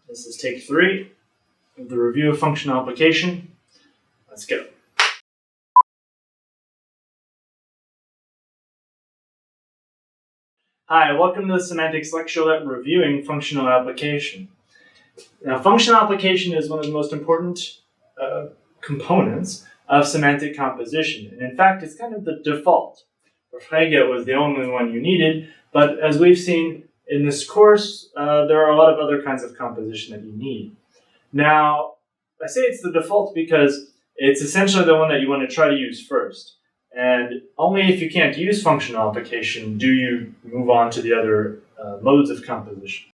This is take 3 of the review of functional application. Let's go. Hi, welcome to the Semantics lecture reviewing functional application. Now, functional application is one of the most important components of semantic composition. And in fact, it's kind of the default. Frege was the only one you needed, but as we've seen in this course, there are a lot of other kinds of composition that you need. Now, I say it's the default because it's essentially the one that you want to try to use first. And only if you can't use functional application do you move on to the other modes of composition.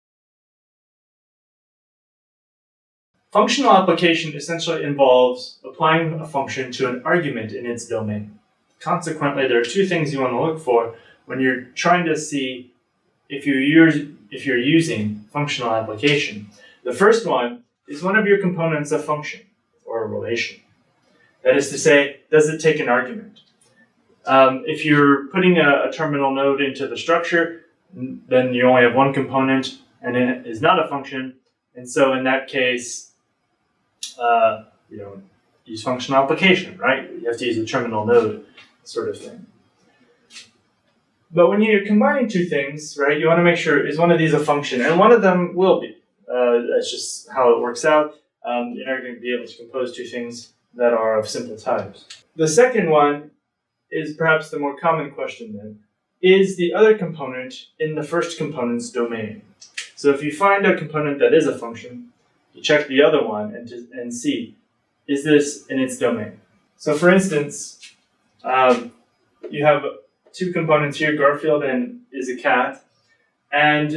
Functional application essentially involves applying a function to an argument in its domain. Consequently, there are two things you want to look for when you're trying to see if you're using functional application. The first one is one of your components a function or a relation. That is to say, does it take an argument? If you're putting a terminal node into the structure, then you only have one component and it is not a function. And so in that case, you don't use functional application, right? You have to use a terminal node sort of thing. But when you're combining two things, right, you want to make sure, is one of these a function? And one of them will be. That's just how it works out. You're not going to be able to compose two things that are of simple types. The second one is perhaps the more common question then. Is the other component in the first component's domain? So if you find a component that is a function, you check the other one and see, is this in its domain? So for instance, you have two components here, Garfield and is a cat, and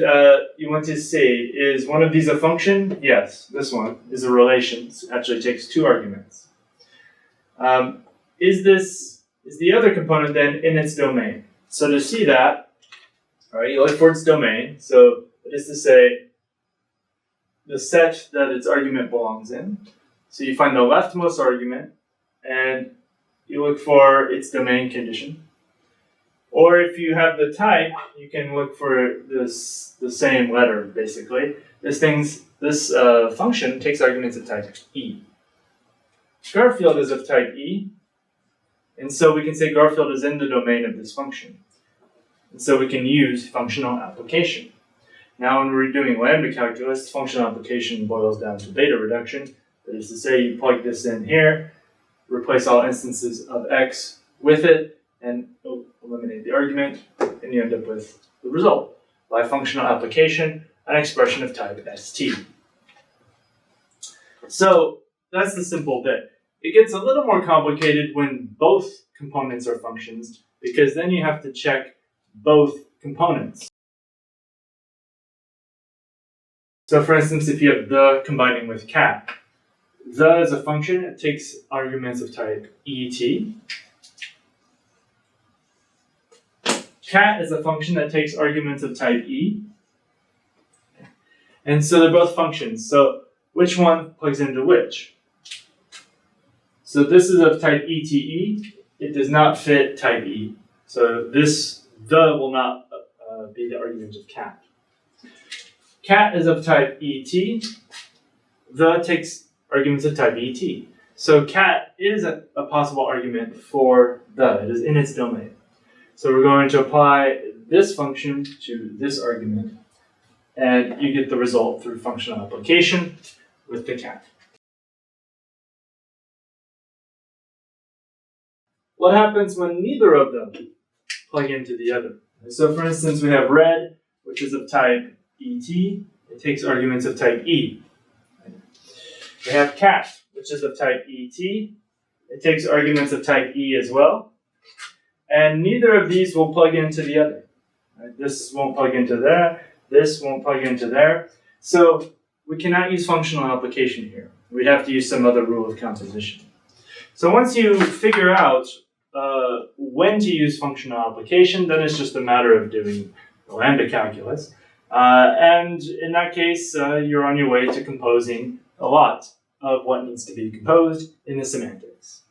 you want to see, is one of these a function? Yes, this one is a relation. It actually takes two arguments. Is the other component then in its domain? So to see that, all right, you look for its domain. So that is to say, the set that its argument belongs in. So you find the leftmost argument, and you look for its domain condition. Or if you have the type, you can look for the same letter, basically. This function takes arguments of type E. Garfield is of type E, and so we can say Garfield is in the domain of this function. And so we can use functional application. Now when we're doing lambda calculus, functional application boils down to beta reduction. That is to say, you plug this in here, replace all instances of x with it, and eliminate the argument, and you end up with the result. By functional application, an expression of type st. So that's the simple bit. It gets a little more complicated when both components are functions, because then you have to check both components. So for instance, if you have the combining with cat, the is a function, it takes arguments of type et. Cat is a function that takes arguments of type e. And so they're both functions. So which one plugs into which? So this is of type ete. It does not fit type e. So the will not be the argument of cat. Cat is of type et. The takes arguments of type et. So cat is a possible argument for the. It is in its domain. So we're going to apply this function to this argument, and you get the result through functional application with the cat. What happens when neither of them plug into the other? So for instance, we have red, which is of type et. It takes arguments of type e. We have cat, which is of type et. It takes arguments of type e as well. And neither of these will plug into the other. Right? This won't plug into there. This won't plug into there. So we cannot use functional application here. We'd have to use some other rule of composition. So once you figure out when to use functional application, then it's just a matter of doing the lambda calculus. And in that case, you're on your way to composing a lot of what needs to be composed in the semantics.